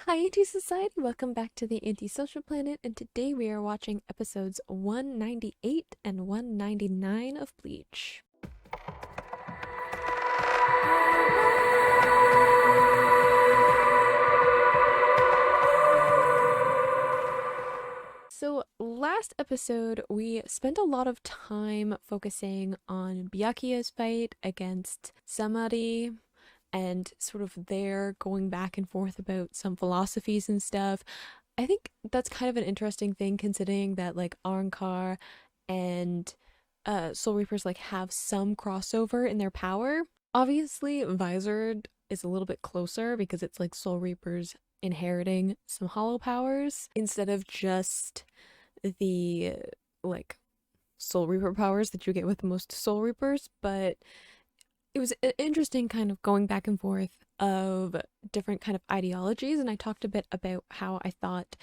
Hi, Anti-Society! Welcome back to the Antisocial Planet, and today we are watching episodes 198 and 199 of Bleach. So, last episode, we spent a lot of time focusing on Byakuya's fight against Samari, and sort of their going back and forth about some philosophies and stuff. I think that's kind of an interesting thing considering that like Arrancar and Soul Reapers like have some crossover in their power. Obviously, Vizard is a little bit closer because it's like Soul Reapers inheriting some hollow powers instead of just the like Soul Reaper powers that you get with most Soul Reapers, but it was interesting kind of going back and forth of different kind of ideologies, and I talked a bit about how I thought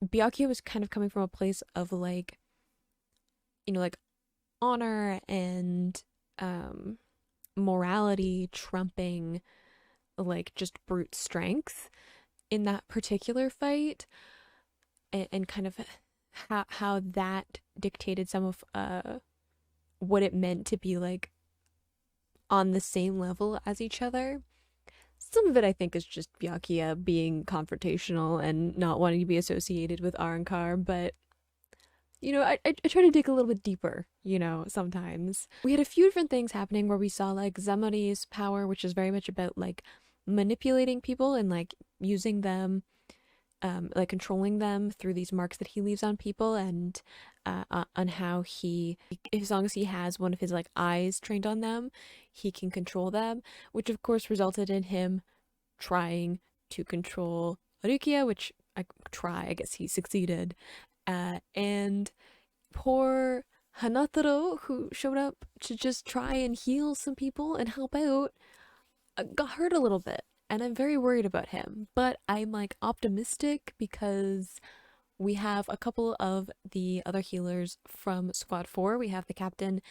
Byakuya was kind of coming from a place of like, like honor and morality trumping like just brute strength in that particular fight, and kind of how that dictated some of what it meant to be like on the same level as each other. Some of it I think is just Byakuya being confrontational and not wanting to be associated with Arrancar, but I try to dig a little bit deeper, sometimes. We had a few different things happening where we saw like Zamari's power, which is very much about like manipulating people and like using them, like controlling them through these marks that he leaves on people, and on how he, as long as he has one of his like eyes trained on them, he can control them, which of course resulted in him trying to control Rukia, which I guess he succeeded. And poor Hanataro, who showed up to just try and heal some people and help out, got hurt a little bit. And I'm very worried about him. But I'm like optimistic because we have a couple of the other healers from Squad 4. We have the captain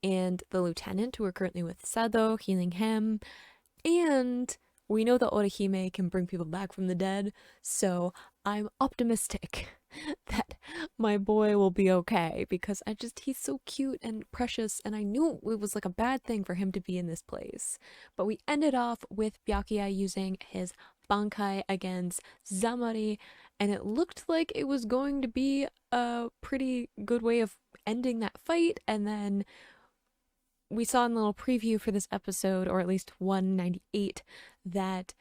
and the lieutenant who are currently with Sado, healing him. And we know that Orihime can bring people back from the dead, so I'm optimistic that my boy will be okay because he's so cute and precious, and I knew it was like a bad thing for him to be in this place. But we ended off with Byakuya using his Bankai against Zamari, and it looked like it was going to be a pretty good way of ending that fight, and then we saw in the little preview for this episode, or at least 198, that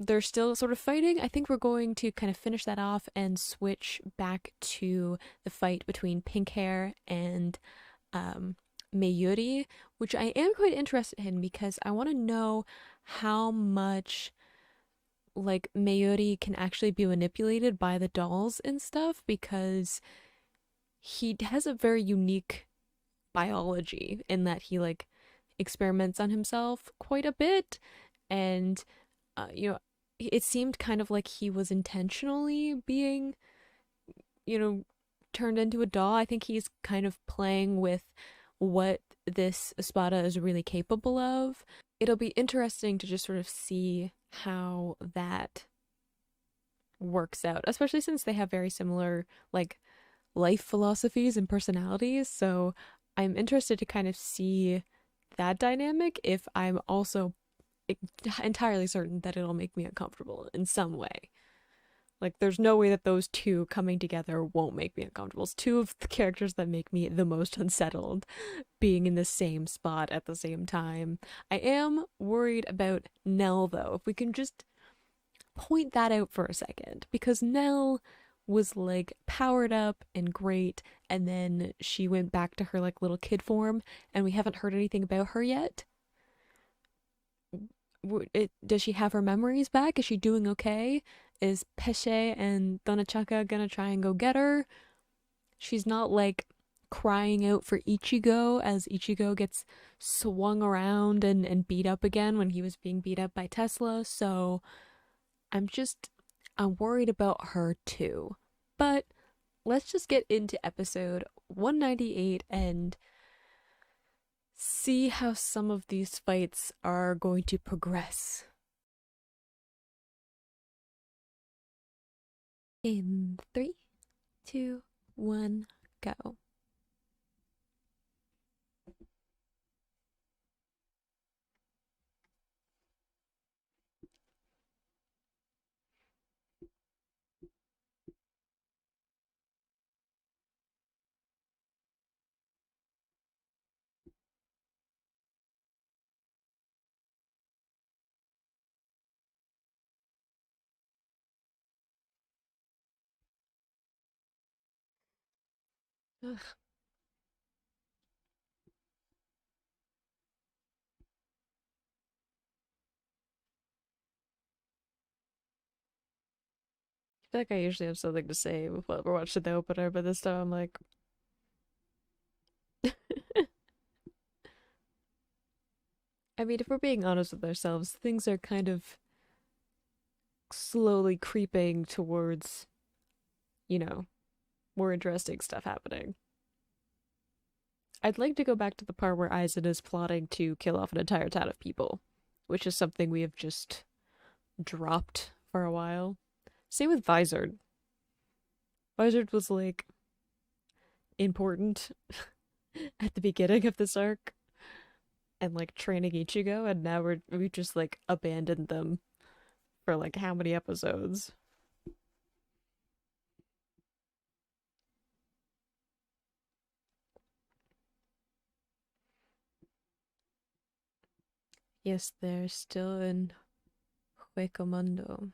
they're still sort of fighting. I think we're going to kind of finish that off and switch back to the fight between Pink Hair and Mayuri, which I am quite interested in because I want to know how much like Mayuri can actually be manipulated by the dolls and stuff, because he has a very unique biology in that he like experiments on himself quite a bit, and it seemed kind of like he was intentionally being you know turned into a doll. I think he's kind of playing with what this Espada is really capable of. It'll be interesting to just sort of see how that works out, especially since they have very similar like life philosophies and personalities. So I'm interested to kind of see that dynamic, if I'm also entirely certain that it'll make me uncomfortable in some way. Like, there's no way that those two coming together won't make me uncomfortable. It's two of the characters that make me the most unsettled being in the same spot at the same time. I am worried about Nell, though. If we can just point that out for a second, because Nell was like powered up and great, and then she went back to her like little kid form, and we haven't heard anything about her yet. Does she have her memories back? Is she doing okay? Is Pesce and Donachaka gonna try and go get her? She's not like crying out for Ichigo as Ichigo gets swung around and beat up again when he was being beat up by Tesla, so I'm worried about her too. But let's just get into episode 198 and see how some of these fights are going to progress. In three, two, one, go. Ugh, I feel like I usually have something to say while we're watching the opener, but this time I'm like, I mean, if we're being honest with ourselves, things are kind of slowly creeping towards, you know, more interesting stuff happening. I'd like to go back to the part where Aizen is plotting to kill off an entire town of people, which is something we have just dropped for a while. Same with Vizard. Vizard was like important at the beginning of this arc and like training Ichigo, and now we just like abandoned them for like how many episodes? Yes, they're still in Huecomundo.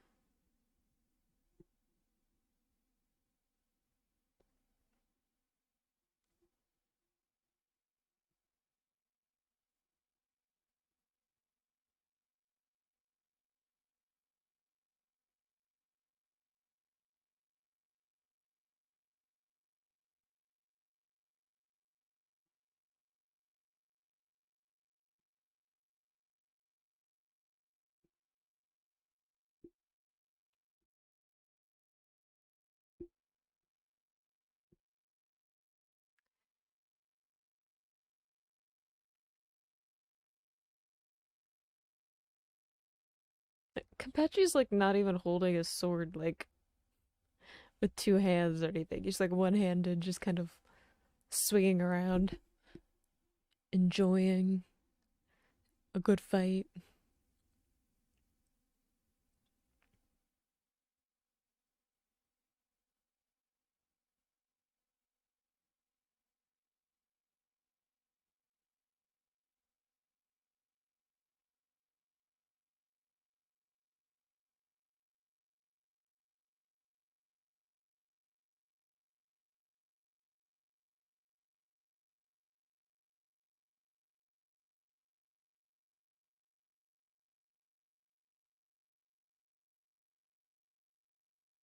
Kapachi's like not even holding a sword like with two hands or anything. He's like one-handed, just kind of swinging around, enjoying a good fight.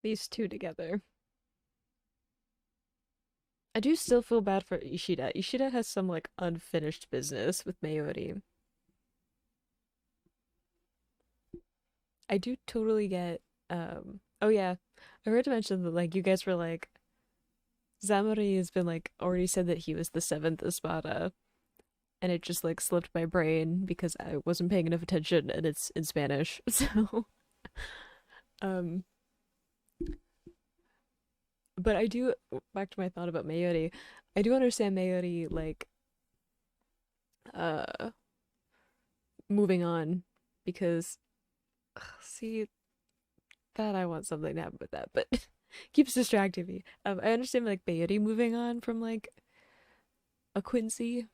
These two together. I do still feel bad for Ishida. Ishida has some like unfinished business with Mayuri. I do totally get oh yeah. I heard to mention that like you guys were like Zamori has been like already said that he was the seventh Espada, and it just like slipped my brain because I wasn't paying enough attention and it's in Spanish. So um but I do back to my thought about Mayuri. I do understand Mayuri like uh moving on because see that I want something to happen with that, but keeps distracting me. I understand like Mayuri moving on from like a Quincy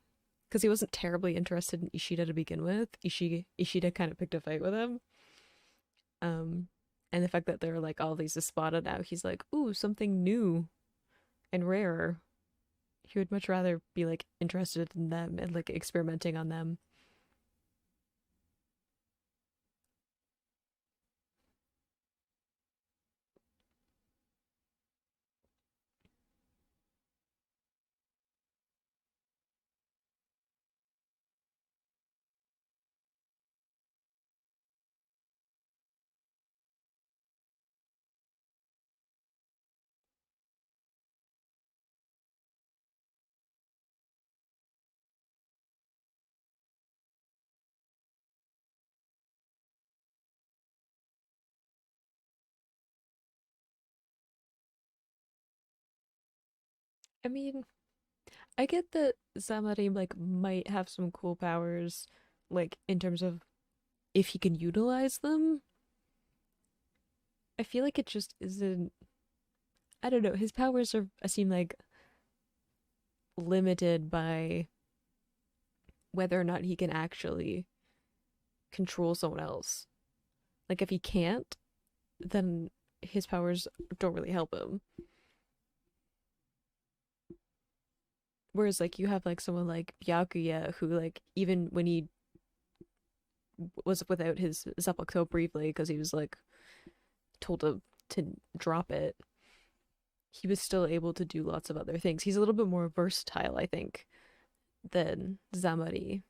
because he wasn't terribly interested in Ishida to begin with. Ishida kind of picked a fight with him. Um, and the fact that there are like all these Espada now, he's like, ooh, something new and rarer. He would much rather be like interested in them and like experimenting on them. I mean, I get that Samadhi like might have some cool powers, like in terms of if he can utilize them. I feel like it just isn't. I don't know. His powers are seem like limited by whether or not he can actually control someone else. Like if he can't, then his powers don't really help him. Whereas like you have like someone like Byakuya who like even when he was without his Seppuku briefly because he was like told to drop it, he was still able to do lots of other things. He's a little bit more versatile, I think, than Zamari.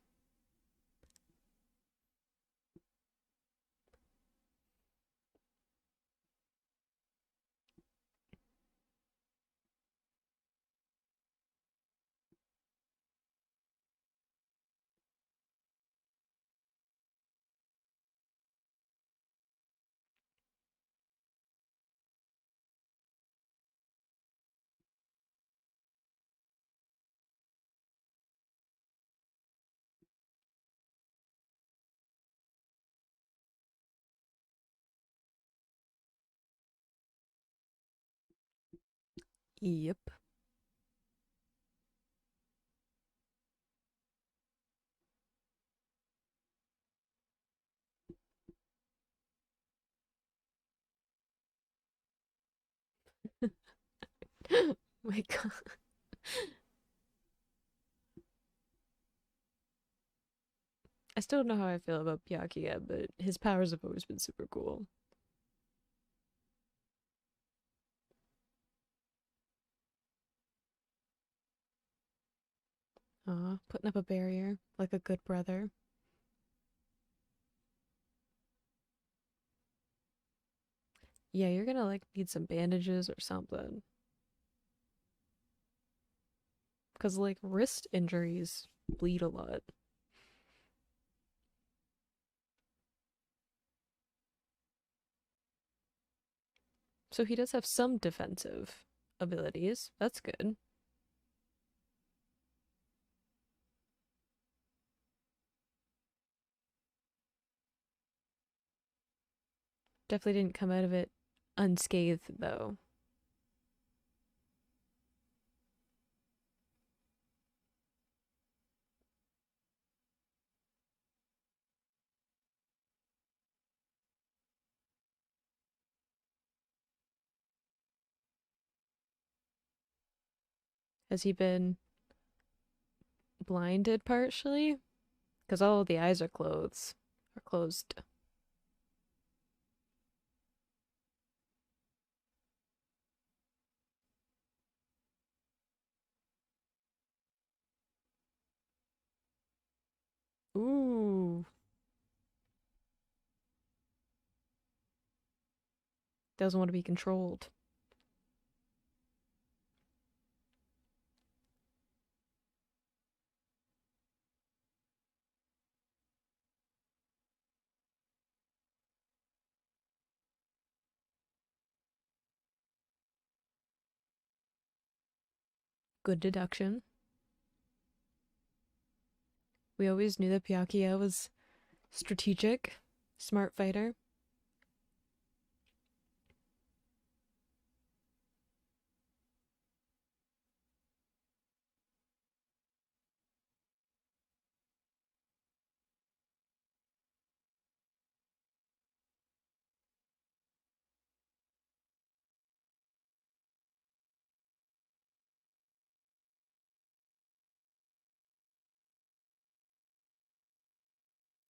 Yep. My God. I still don't know how I feel about Byakuya, but his powers have always been super cool. Putting up a barrier like a good brother. Yeah, you're gonna like need some bandages or something. Because like wrist injuries bleed a lot. So he does have some defensive abilities. That's good. Definitely didn't come out of it unscathed though. Has he been blinded partially? Because all of the eyes are closed. Are closed. Ooh. Doesn't want to be controlled. Good deduction. We always knew that Byakuya was strategic, smart fighter.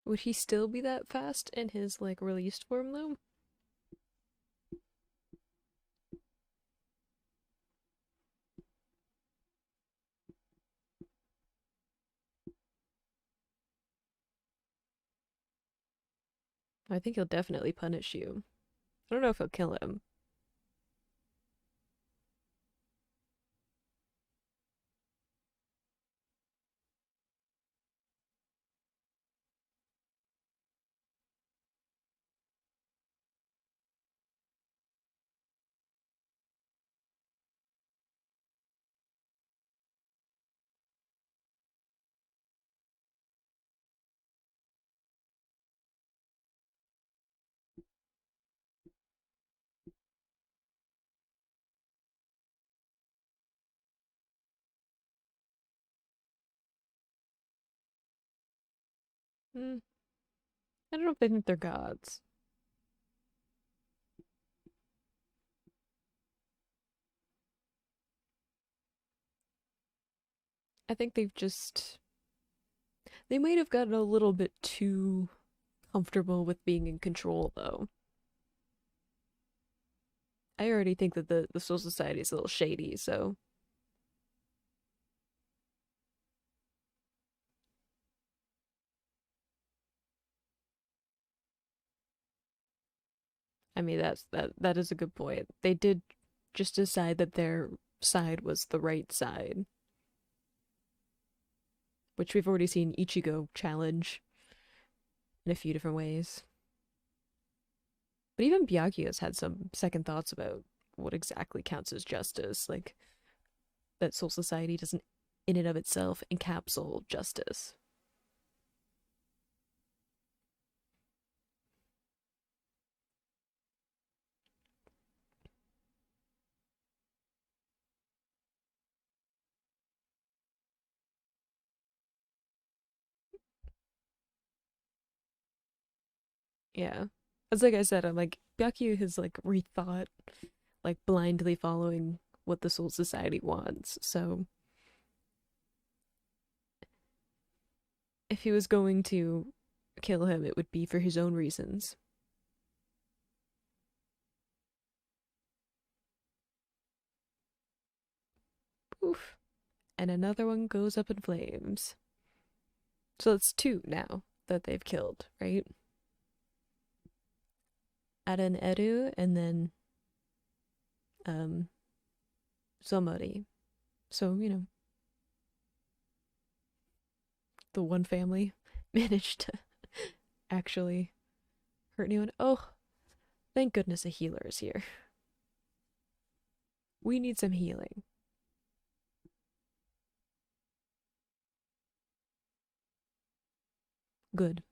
Would he still be that fast in his like released form though? I think he'll definitely punish you. I don't know if he'll kill him. Mm, I don't know if they think they're gods. I think they might have gotten a little bit too comfortable with being in control, though. I already think that the Soul Society is a little shady, so I mean that is a good point. They did just decide that their side was the right side, which we've already seen Ichigo challenge in a few different ways. But even Byakuya's had some second thoughts about what exactly counts as justice, like that Soul Society doesn't in and of itself encapsulate justice. Yeah. As like I said, I'm like Byakuya has like rethought like blindly following what the Soul Society wants. So if he was going to kill him, it would be for his own reasons. Oof. And another one goes up in flames. So it's two now that they've killed, right? Aden Eru and then um somebody. So, the one family managed to actually hurt anyone. Oh, thank goodness a healer is here. We need some healing. Good.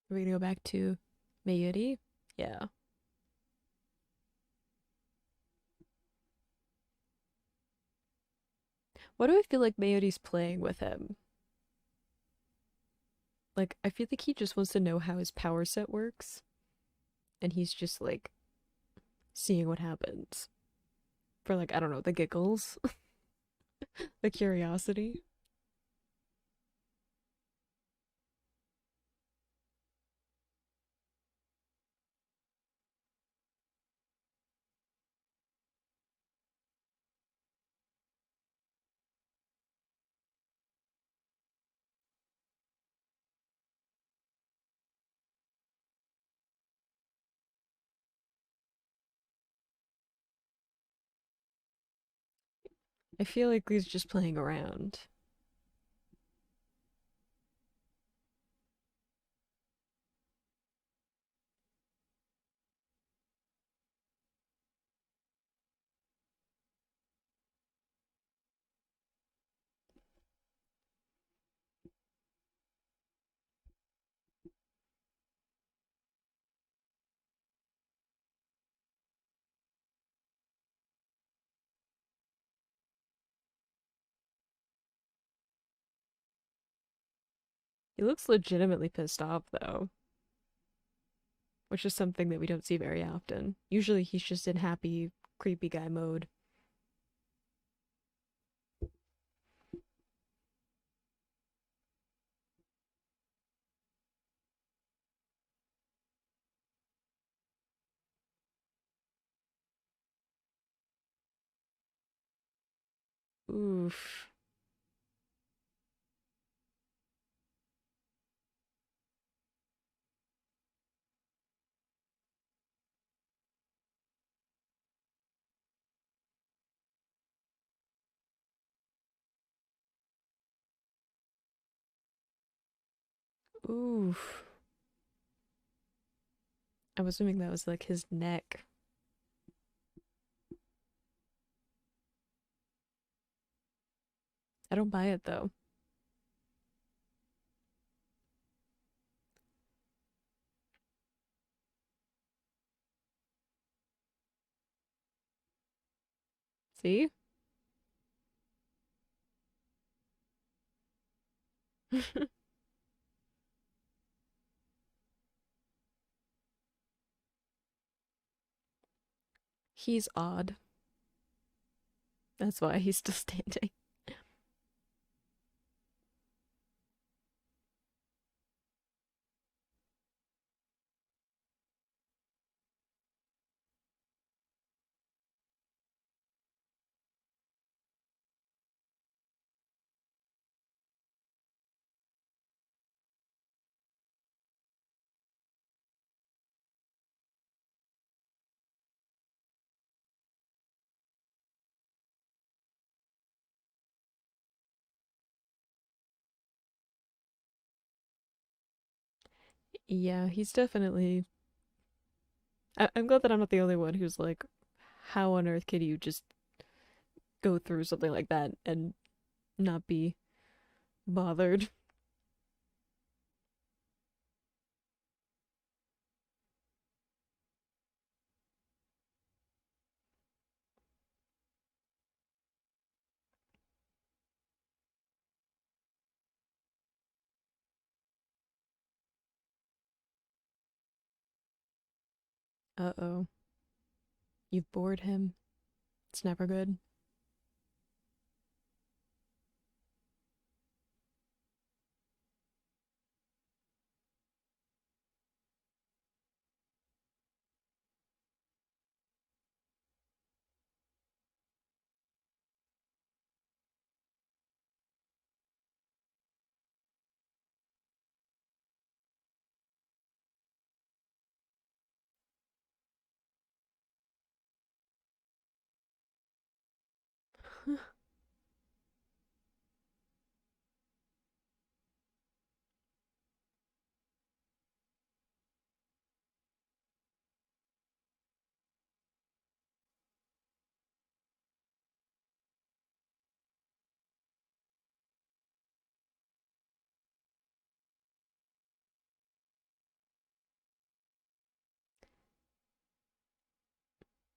We're gonna go back to Mayuri. Yeah. Why do I feel like Mayuri's playing with him? Like, I feel like he just wants to know how his power set works, and he's just like seeing what happens for like, I don't know, the giggles, the curiosity. I feel like he's just playing around. He looks legitimately pissed off though, which is something that we don't see very often. Usually he's just in happy, creepy guy mode. Oof. Oof. I'm assuming that was like his neck. I don't buy it though. See? He's odd. That's why he's still standing. Yeah, he's definitely. I'm glad that I'm not the only one who's like, how on earth can you just go through something like that and not be bothered? Uh-oh. You've bored him. It's never good.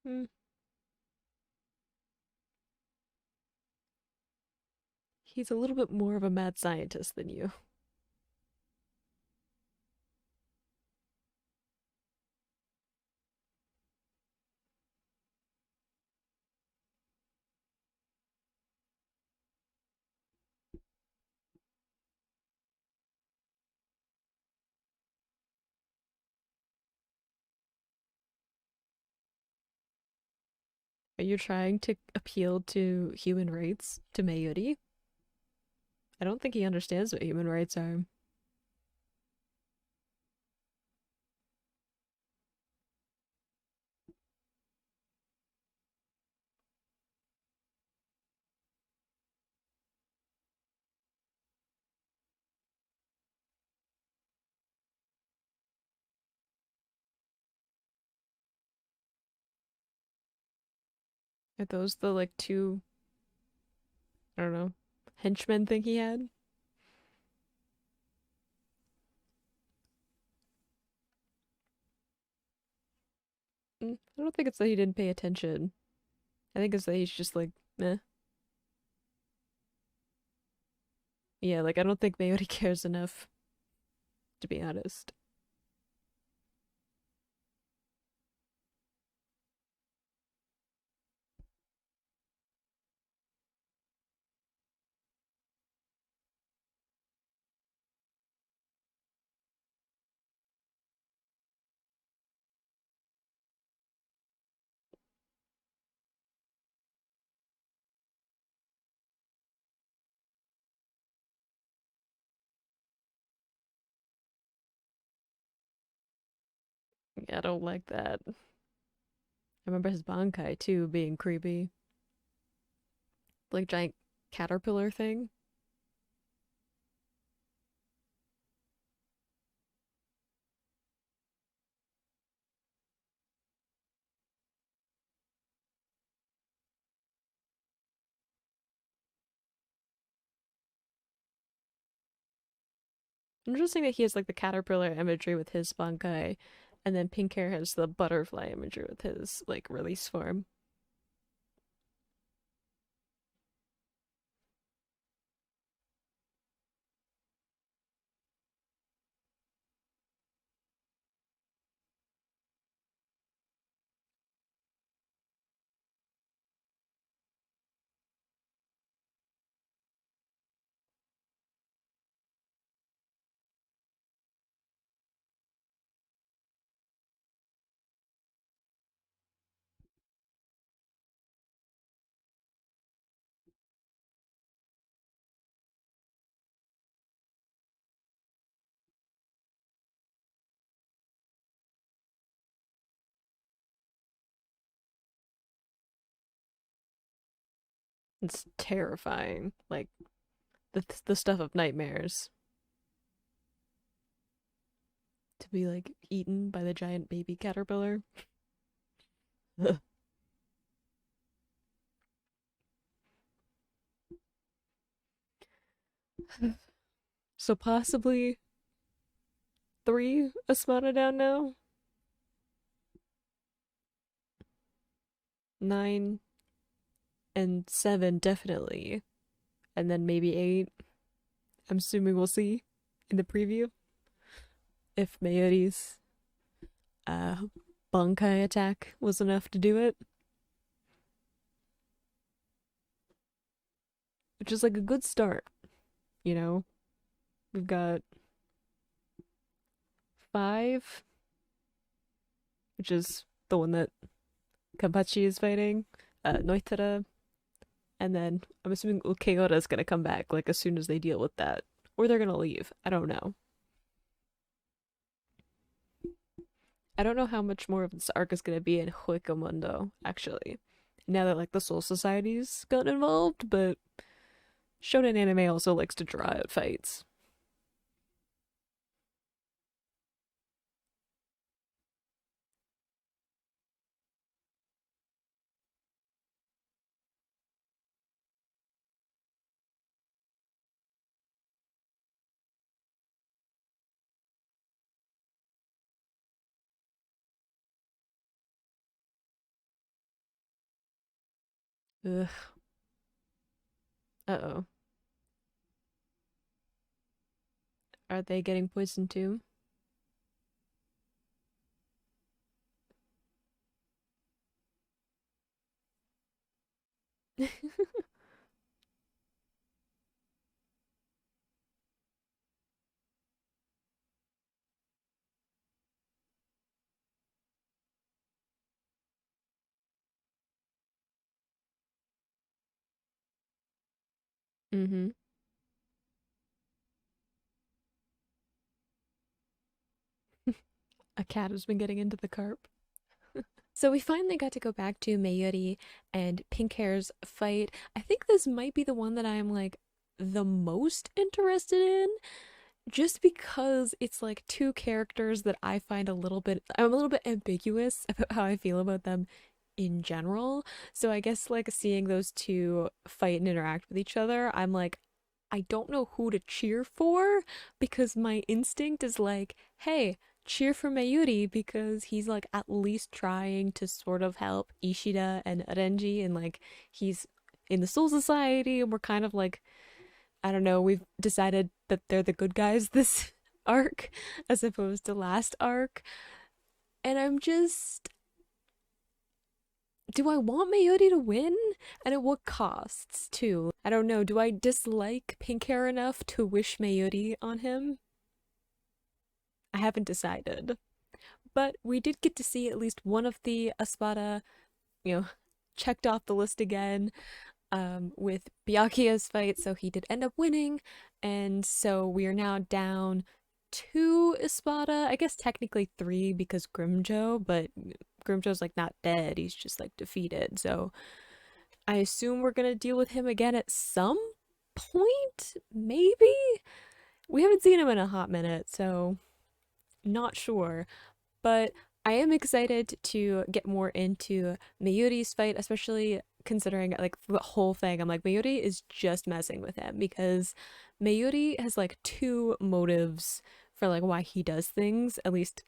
Hmm. He's a little bit more of a mad scientist than you. Are you trying to appeal to human rights to Mayuri? I don't think he understands what human rights are. Are those the like two, I don't know, henchmen thing he had? I don't think it's that he didn't pay attention. I think it's that he's just like, meh. Yeah, like I don't think Mayuri cares enough, to be honest. Yeah, I don't like that. I remember his Bankai too being creepy. Like giant caterpillar thing. Interesting that he has like the caterpillar imagery with his Bankai, and then Pink Hair has the butterfly imagery with his like release form. It's terrifying. Like the stuff of nightmares to be like eaten by the giant baby caterpillar. So possibly three Espada down now. Nine and seven definitely. And then maybe eight. I'm assuming we'll see in the preview if Mayuri's uh Bankai attack was enough to do it. Which is like a good start, you know? We've got five, which is the one that Kampachi is fighting, Noitara, and then I'm assuming Ukeota is gonna come back like as soon as they deal with that. Or they're gonna leave. I don't know. I don't know how much more of this arc is gonna be in Huecamundo, actually. Now that like the Soul Society's gotten involved, but shonen anime also likes to draw out fights. Ugh. Uh-oh. Are they getting poisoned too? Mm-hmm. A cat has been getting into the carp. So we finally got to go back to Mayuri and Pink Hair's fight. I think this might be the one that I'm like the most interested in, just because it's like two characters that I find I'm a little bit ambiguous about how I feel about them in general. So I guess like seeing those two fight and interact with each other, I'm like, I don't know who to cheer for because my instinct is like, hey, cheer for Mayuri because he's like at least trying to sort of help Ishida and Renji, and like he's in the Soul Society and we're kind of like, I don't know, we've decided that they're the good guys this arc as opposed to last arc. And I'm just, do I want Mayuri to win? And at what costs, too? I don't know. Do I dislike Pink Hair enough to wish Mayuri on him? I haven't decided. But we did get to see at least one of the Espada, you know, checked off the list again, with Byakuya's fight, so he did end up winning, and so we are now down two Espada. I guess technically three because Grimjo, but Grimjo's like not dead, he's just like defeated. So I assume we're gonna deal with him again at some point, maybe? We haven't seen him in a hot minute, so not sure. But I am excited to get more into Mayuri's fight, especially considering like the whole thing. I'm like, Mayuri is just messing with him because Mayuri has like two motives for like why he does things, at least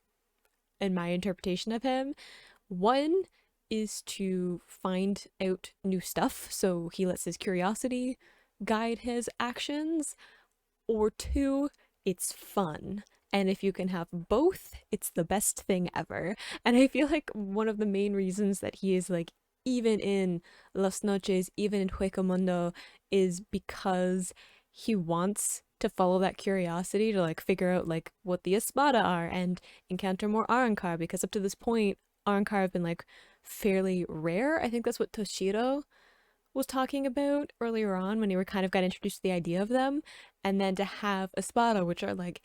in my interpretation of him. One is to find out new stuff, so he lets his curiosity guide his actions, or two, it's fun. And if you can have both, it's the best thing ever. And I feel like one of the main reasons that he is like, even in Las Noches, even in Huecamundo, is because he wants to follow that curiosity to like figure out like what the Espada are and encounter more Arrancar, because up to this point, Arrancar have been like fairly rare. I think that's what Toshiro was talking about earlier on when you were kind of got introduced to the idea of them, and then to have Espada, which are like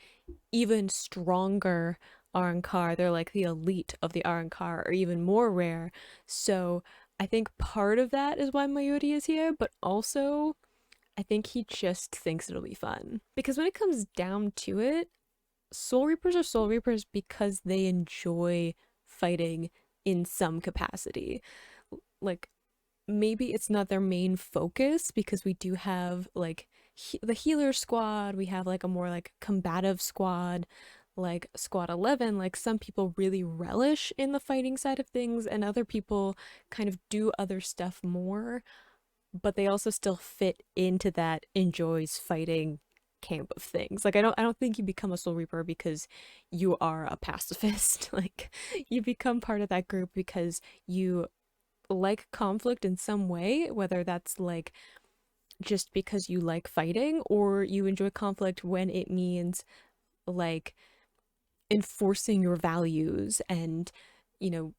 even stronger Arrancar, they're like the elite of the Arrancar, or even more rare. So I think part of that is why Mayuri is here, but also I think he just thinks it'll be fun. Because when it comes down to it, Soul Reapers are Soul Reapers because they enjoy fighting in some capacity. Like, maybe it's not their main focus because we do have like the healer squad, we have like a more like combative squad, like squad 11. Like, some people really relish in the fighting side of things and other people kind of do other stuff more, but they also still fit into that enjoys fighting camp of things. Like, I don't think you become a soul reaper because you are a pacifist. Like, you become part of that group because you like conflict in some way, whether that's like just because you like fighting or you enjoy conflict when it means like enforcing your values and, you know,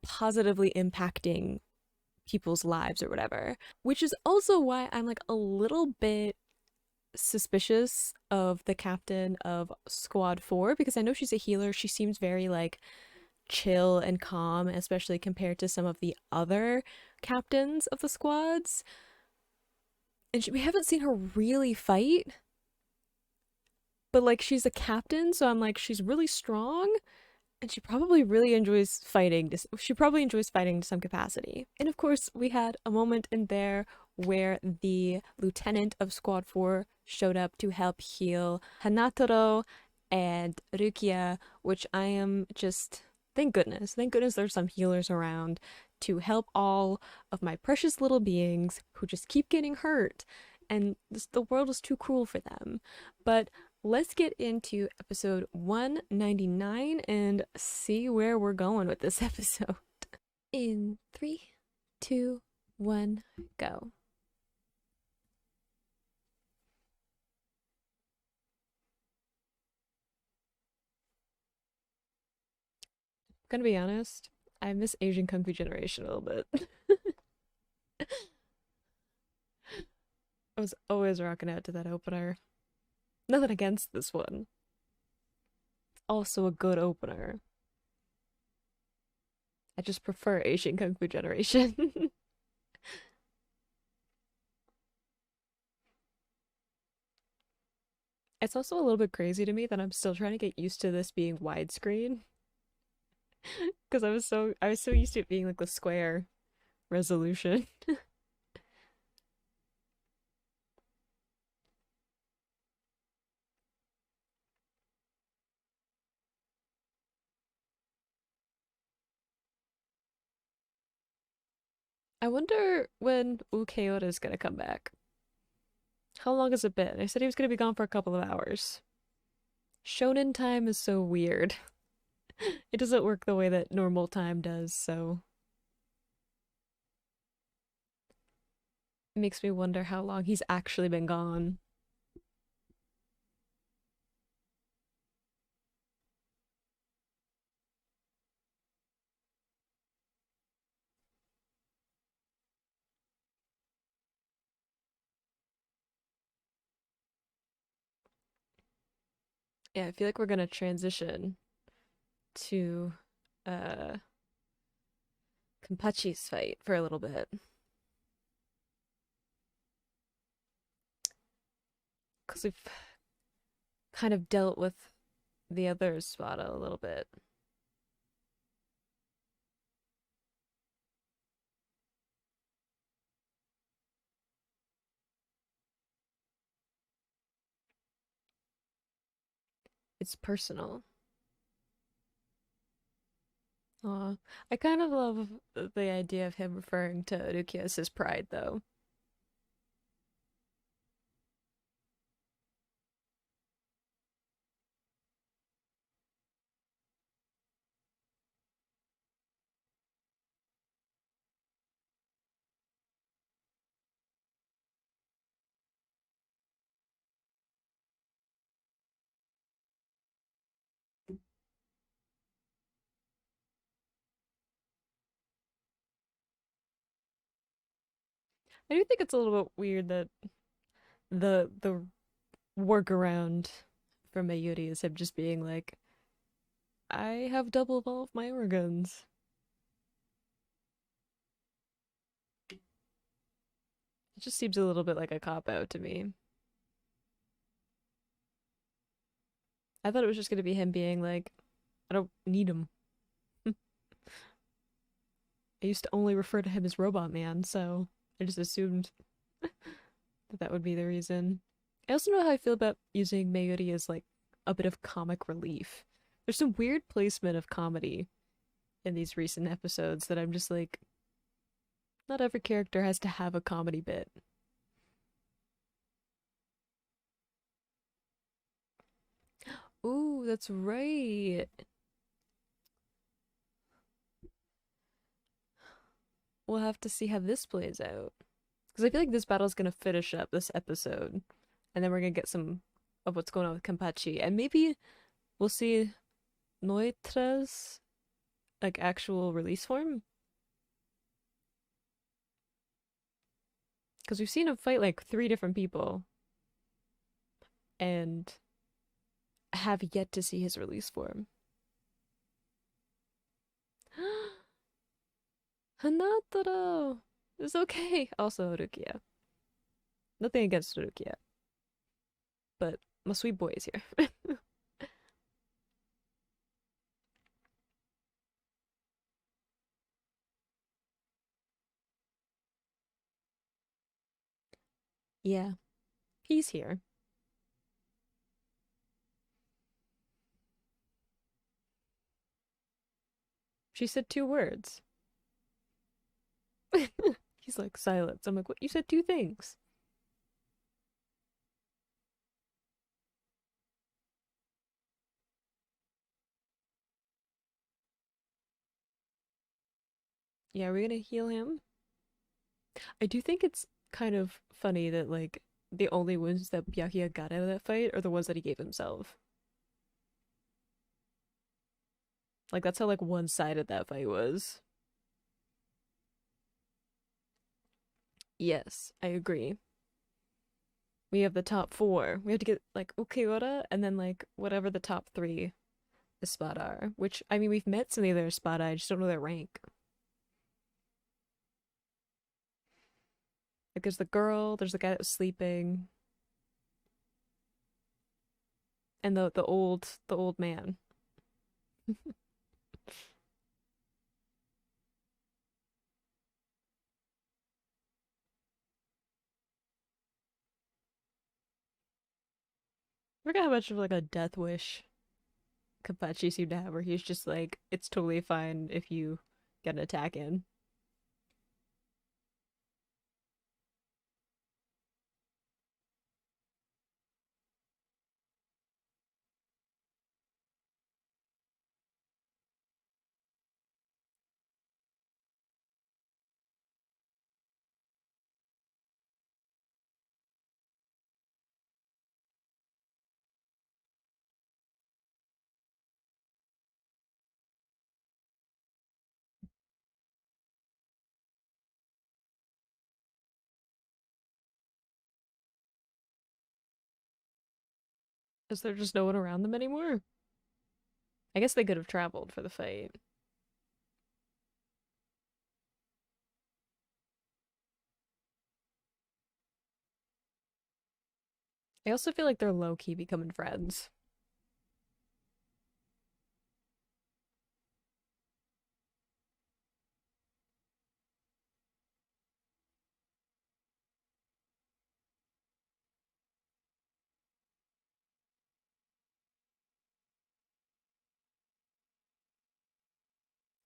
positively impacting people's lives or whatever. Which is also why I'm like a little bit suspicious of the captain of Squad 4 because I know she's a healer. She seems very like chill and calm, especially compared to some of the other captains of the squads. And we haven't seen her really fight, but like she's a captain, so I'm like she's really strong and she probably really enjoys fighting. She probably enjoys fighting to some capacity. And of course, we had a moment in there where the lieutenant of Squad 4 showed up to help heal Hanatoro and Rukia, which I am just thank goodness. Thank goodness there's some healers around to help all of my precious little beings who just keep getting hurt. And the world is too cruel for them. But let's get into episode 199 and see where we're going with this episode. In three, two, one, go. Gonna be honest, I miss Asian Kung Fu Generation a little bit. I was always rocking out to that opener. Nothing against this one. Also a good opener. I just prefer Asian Kung Fu Generation. It's also a little bit crazy to me that I'm still trying to get used to this being widescreen because I was so used to it being like the square resolution. I wonder when Ukeoda is gonna come back. How long has it been? I said he was gonna be gone for a couple of hours. Shonen time is so weird. It doesn't work the way that normal time does, so it makes me wonder how long he's actually been gone. Yeah, I feel like we're gonna transition to uh Kenpachi's fight for a little bit. Because we've kind of dealt with the other Espada a little bit. It's personal. Aw. I kind of love the idea of him referring to Rukia as his pride, though. I do think it's a little bit weird that the workaround for Mayuri is him just being like, I have double of all of my organs. It just seems a little bit like a cop out to me. I thought it was just gonna be him being like, I don't need him. I used to only refer to him as Robot Man, so I just assumed that that would be the reason. I also know how I feel about using Mayuri as like a bit of comic relief. There's some weird placement of comedy in these recent episodes that I'm just like, not every character has to have a comedy bit. Ooh, that's right. We'll have to see how this plays out. Because I feel like this battle's gonna finish up this episode, and then we're gonna get some of what's going on with Kenpachi, and maybe we'll see Noitra's like actual release form. Because we've seen him fight like three different people, and have yet to see his release form. Hanataro! It's okay. Also, Rukia. Nothing against Rukia, but my sweet boy is here. Yeah, he's here. She said two words. He's like, silence. I'm like, what? You said two things. Yeah, are we gonna heal him? I do think it's kind of funny that, like, the only wounds that Byakuya got out of that fight are the ones that he gave himself. Like, that's how, like, one-sided that fight was. Yes, I agree. We have the top four. We have to get, like, Ukiura and then, like, whatever the top three Espada are. Which, I mean, we've met some of the other Espada, I just don't know their rank. Like, there's the girl, there's the guy that was sleeping, and the old man. I forgot how much of like a death wish Kapachi seemed to have, where he's just like, it's totally fine if you get an attack in. Is there just no one around them anymore? I guess they could have traveled for the fight. I also feel like they're low key becoming friends.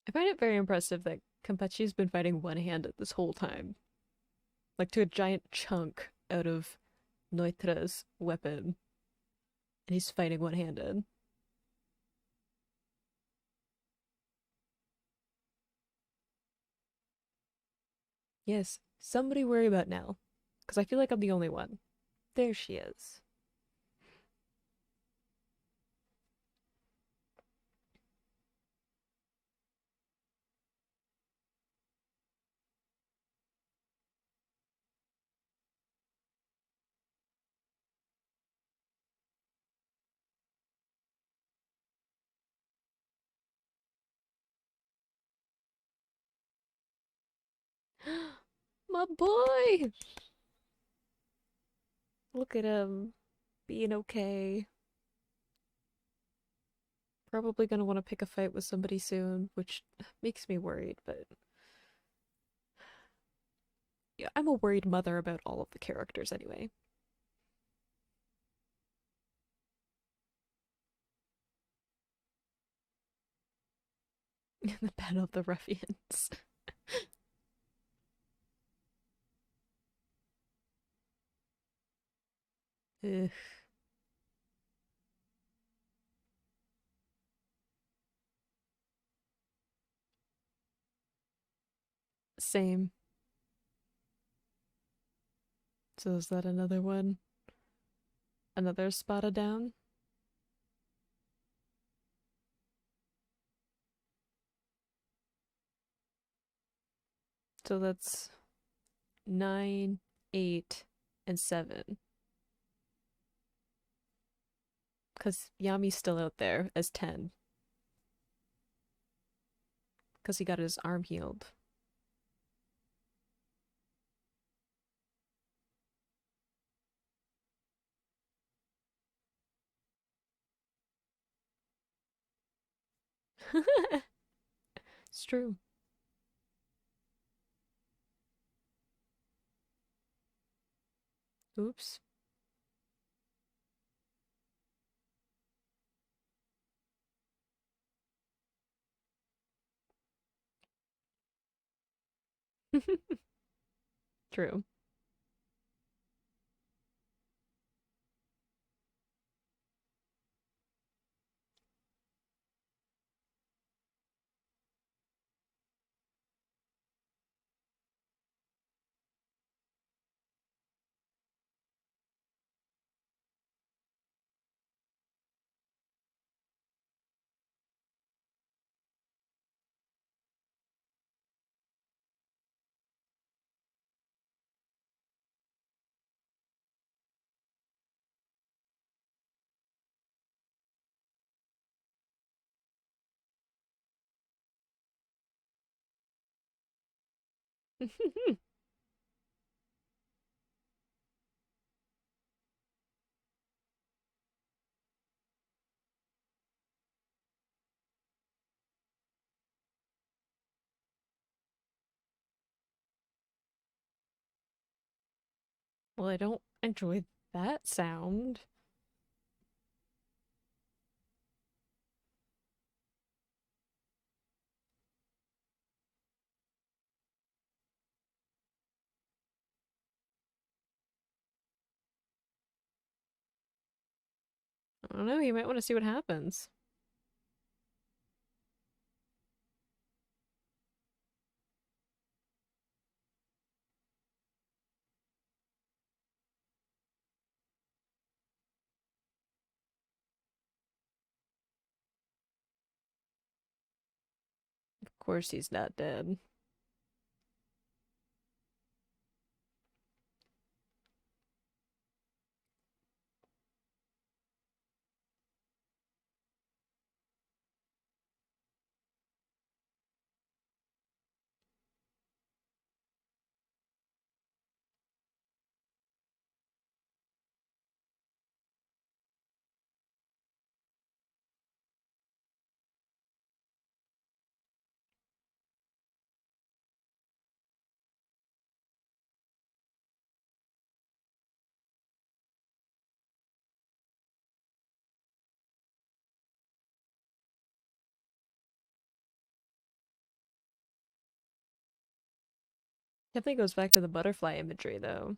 I find it very impressive that Kampachi's been fighting one-handed this whole time. Like, took a giant chunk out of Noitra's weapon, and he's fighting one-handed. Yes, somebody worry about Nell, because I feel like I'm the only one. There she is. My boy! Look at him being okay. Probably gonna want to pick a fight with somebody soon, which makes me worried, but yeah, I'm a worried mother about all of the characters anyway. The Battle of the Ruffians. Ugh, same. So is that another one? Another Espada down? So that's 9, 8, and 7. Because Yami's still out there as 10. Because he got his arm healed. It's true. Oops. True. Well, I don't enjoy that sound. I don't know, you might want to see what happens. Of course he's not dead. Definitely goes back to the butterfly imagery, though.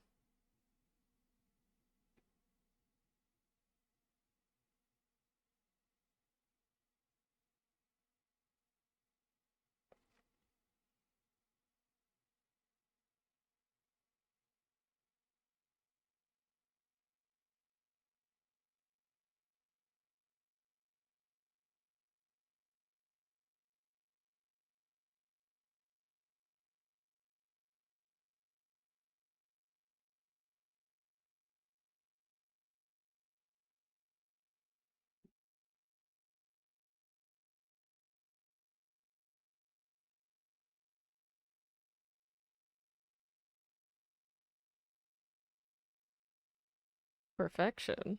Perfection.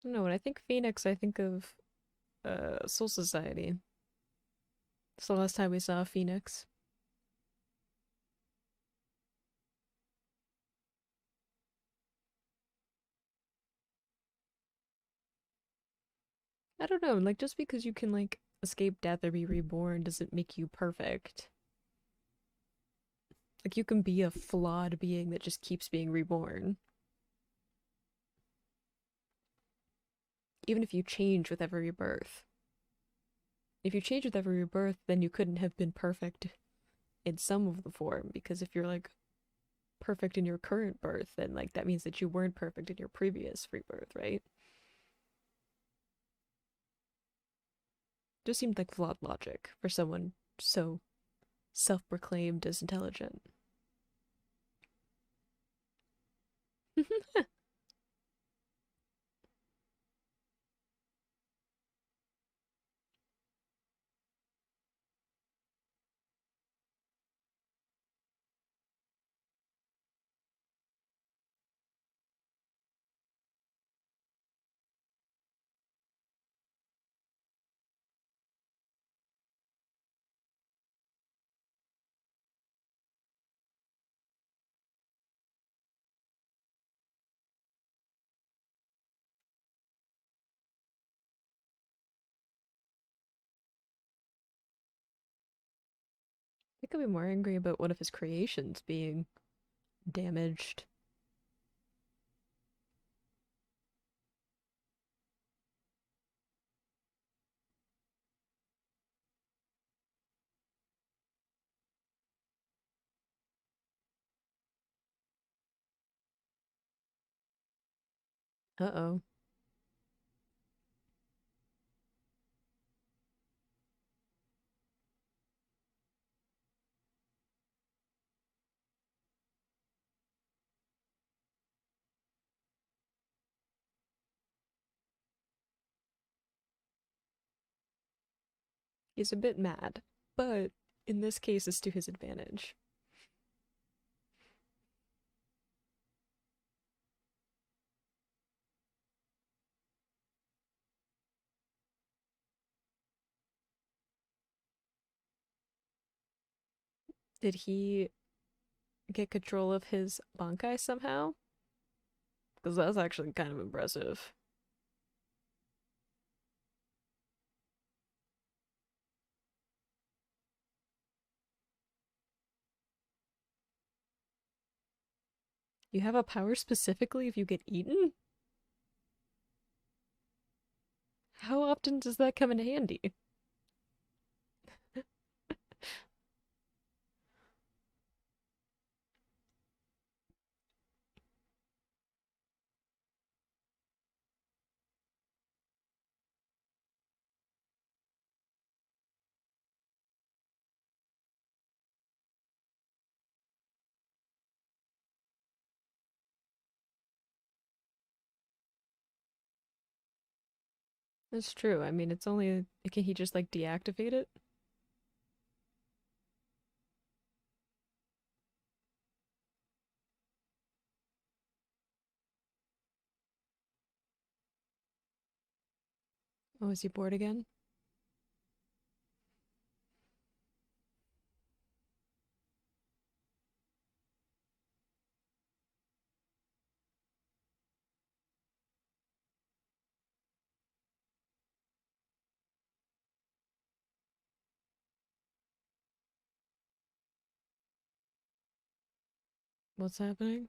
No, when I think Phoenix, I think of Soul Society. It's the last time we saw Phoenix. I don't know, like just because you can like escape death or be reborn doesn't make you perfect. Like you can be a flawed being that just keeps being reborn. Even if you change with every rebirth. If you change with every rebirth, then you couldn't have been perfect in some of the form, because if you're like perfect in your current birth, then like that means that you weren't perfect in your previous rebirth, right? Just seemed like flawed logic for someone so self-proclaimed as intelligent. I could be more angry about one of his creations being damaged. Uh-oh. He's a bit mad, but in this case, it's to his advantage. Did he get control of his Bankai somehow? Because that's actually kind of impressive. You have a power specifically if you get eaten? How often does that come in handy? That's true. I mean, it's only. Can he just like deactivate it? Oh, is he bored again? What's happening?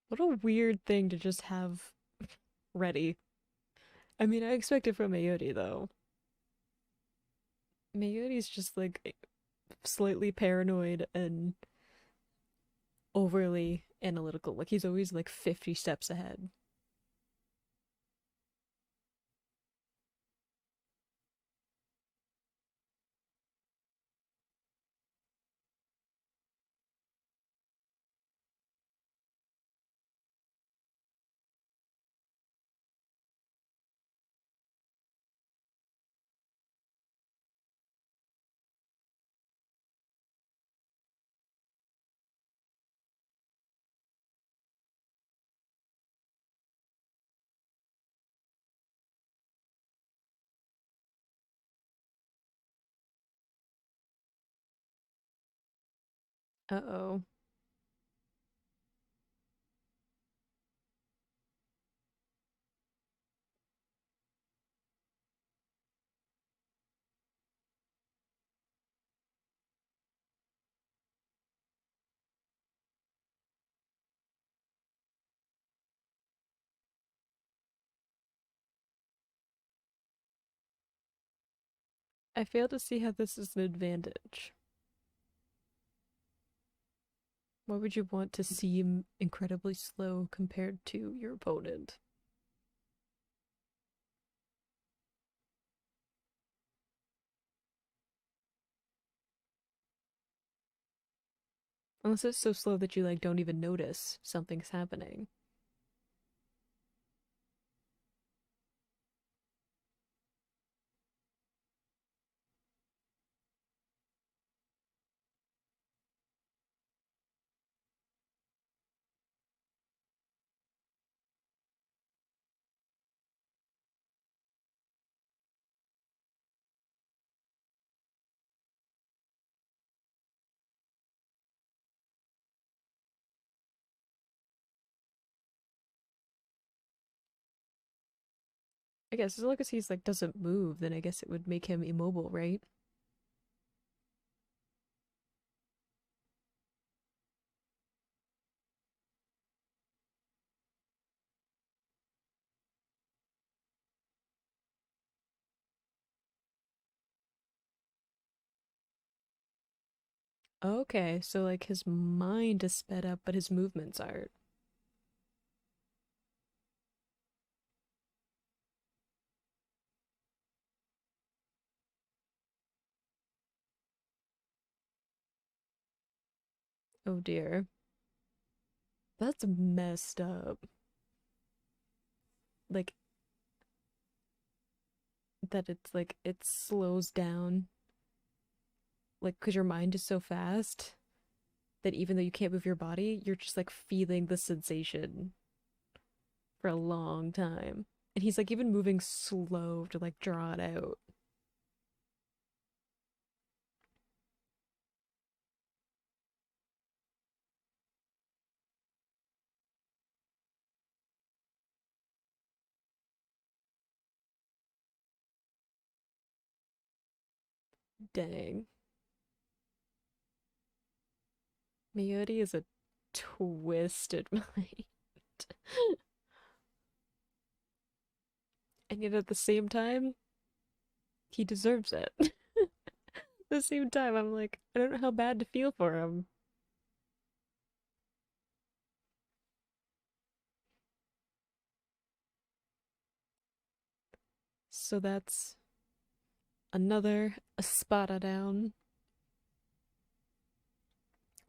What a weird thing to just have ready. I mean, I expect it from Mayuri, though. Mayuri's just like slightly paranoid and overly analytical. Like he's always like 50 steps ahead. Uh-oh. I fail to see how this is an advantage. Why would you want to seem incredibly slow compared to your opponent? Unless it's so slow that you like don't even notice something's happening. I guess as long as he's like doesn't move, then I guess it would make him immobile, right? Okay, so like his mind is sped up, but his movements aren't. Oh dear. That's messed up. Like that it's like it slows down like because your mind is so fast that even though you can't move your body, you're just like feeling the sensation for a long time. And he's like even moving slow to like draw it out. Dang. Miyori is a twisted mind. And yet at the same time, he deserves it. At the same time, I'm like, I don't know how bad to feel for him. So that's another Espada down.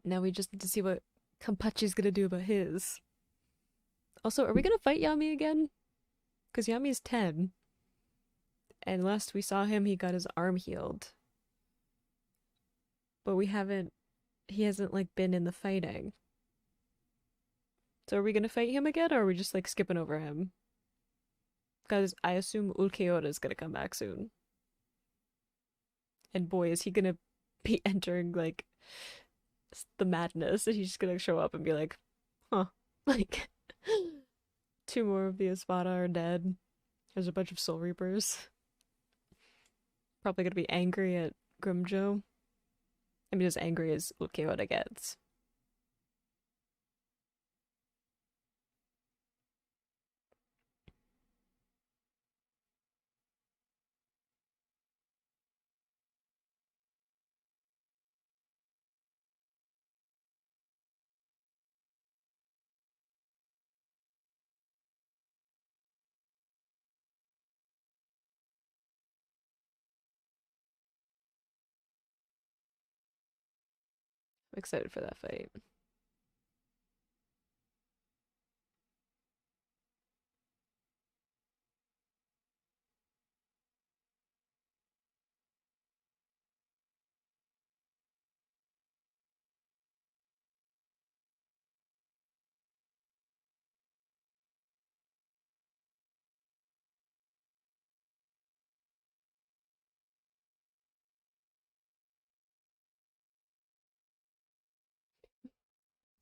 Now we just need to see what Kampachi's gonna do about his. Also, are we gonna fight Yami again? Because Yami's 10, and last we saw him, he got his arm healed. But we haven't, he hasn't like been in the fighting. So are we gonna fight him again, or are we just like skipping over him? Because I assume Ulquiorra is gonna come back soon. And boy, is he gonna be entering like the madness, and he's just gonna show up and be like, huh, like two more of the Espada are dead. There's a bunch of Soul Reapers. Probably gonna be angry at Grimjo. I mean, as angry as Ulquiorra gets. I'm excited for that fight.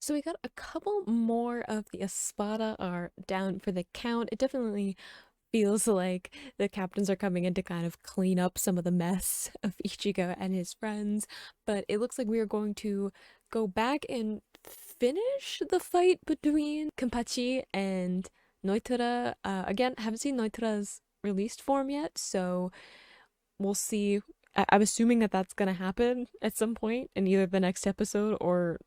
So we got a couple more of the Espada are down for the count. It definitely feels like the captains are coming in to kind of clean up some of the mess of Ichigo and his friends, but it looks like we are going to go back and finish the fight between Kenpachi and Noitara. Again, haven't seen Noitara's released form yet, so we'll see. I'm assuming that that's gonna happen at some point in either the next episode or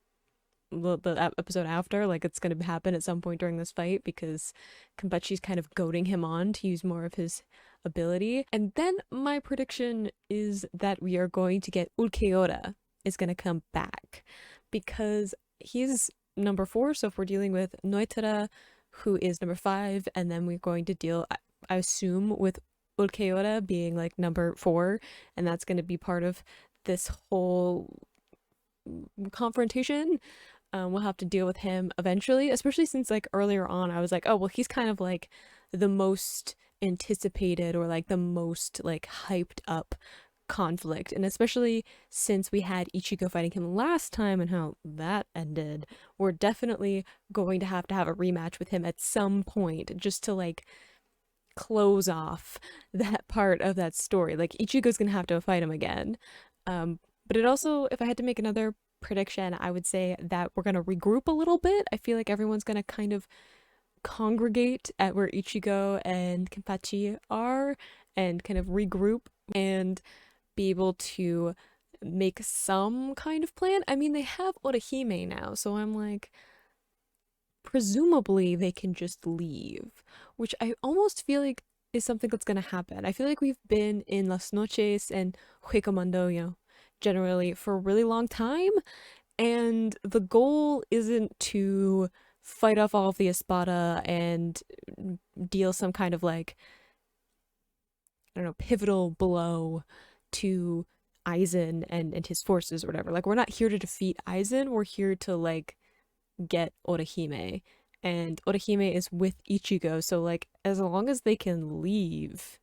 the episode after. Like, it's gonna happen at some point during this fight because Kenpachi's kind of goading him on to use more of his ability. And then my prediction is that we are going to get Ulquiorra is gonna come back because he's number 4. So if we're dealing with Noitara, who is number 5, and then we're going to deal, I assume, with Ulquiorra being like number 4, and that's going to be part of this whole confrontation. We'll have to deal with him eventually, especially since like earlier on I was like, oh well, he's kind of like the most anticipated or like the most like hyped up conflict, and especially since we had Ichigo fighting him last time and how that ended, we're definitely going to have a rematch with him at some point just to like close off that part of that story. Like, Ichigo's gonna have to fight him again. But it also, if I had to make another prediction, I would say that we're gonna regroup a little bit. I feel like everyone's gonna kind of congregate at where Ichigo and Kenpachi are and kind of regroup and be able to make some kind of plan. I mean, they have Orihime now, so I'm like, presumably they can just leave, which I almost feel like is something that's gonna happen. I feel like we've been in Las Noches and Huecomundo, you know, generally for a really long time, and the goal isn't to fight off all of the Espada and deal some kind of like, I don't know, pivotal blow to Aizen and his forces or whatever. Like, we're not here to defeat Aizen, we're here to like get Orihime, and Orihime is with Ichigo, so like as long as they can leave,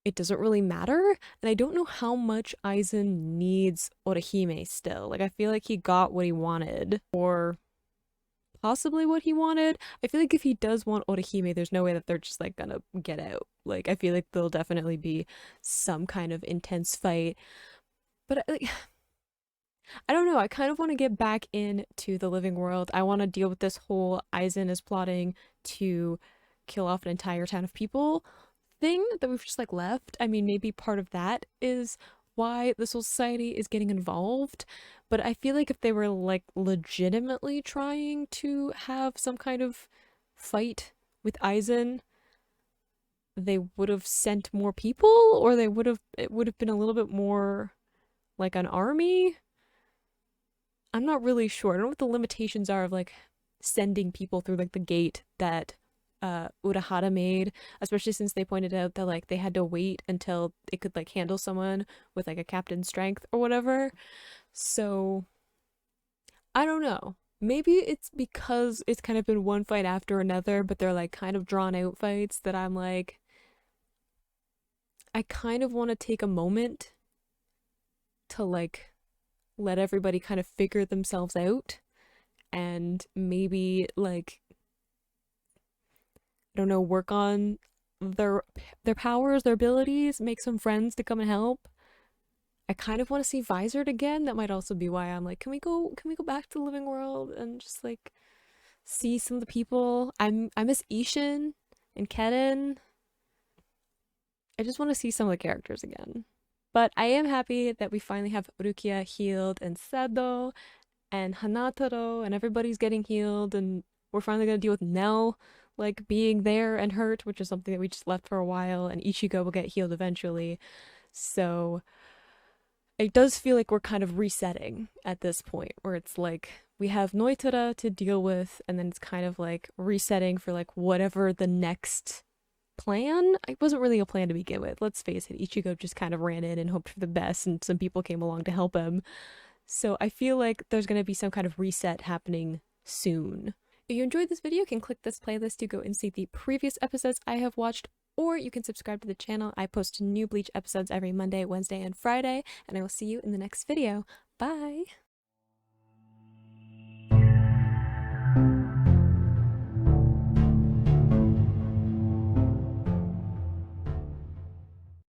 it doesn't really matter. And I don't know how much Aizen needs Orihime still. Like, I feel like he got what he wanted, or possibly what he wanted. I feel like if he does want Orihime, there's no way that they're just like gonna get out. Like, I feel like there'll definitely be some kind of intense fight. But like, I don't know, I kind of want to get back into the living world. I want to deal with this whole Aizen is plotting to kill off an entire town of people thing that we've just like left. I mean, maybe part of that is why the Soul Society is getting involved, but I feel like if they were like legitimately trying to have some kind of fight with Aizen, they would have sent more people, or it would have been a little bit more like an army. I'm not really sure. I don't know what the limitations are of like sending people through like the gate that Urahara made, especially since they pointed out that like they had to wait until it could like handle someone with like a captain's strength or whatever. So I don't know. Maybe it's because it's kind of been one fight after another, but they're like kind of drawn out fights that I'm like, I kind of want to take a moment to like let everybody kind of figure themselves out and maybe like, I don't know, work on their powers, their abilities, make some friends to come and help. I kind of want to see Visored again. That might also be why I'm like, can we go back to the living world and just like see some of the people? I miss Ishin and Keden. I just want to see some of the characters again. But I am happy that we finally have Rukia healed and Sado and Hanataro, and everybody's getting healed, and we're finally gonna deal with Nell like being there and hurt, which is something that we just left for a while, and Ichigo will get healed eventually. So it does feel like we're kind of resetting at this point, where it's like we have Noitara to deal with, and then it's kind of like resetting for like whatever the next plan. It wasn't really a plan to begin with. Let's face it, Ichigo just kind of ran in and hoped for the best, and some people came along to help him. So I feel like there's going to be some kind of reset happening soon. If you enjoyed this video, you can click this playlist to go and see the previous episodes I have watched, or you can subscribe to the channel. I post new Bleach episodes every Monday, Wednesday, and Friday, and I will see you in the next video. Bye!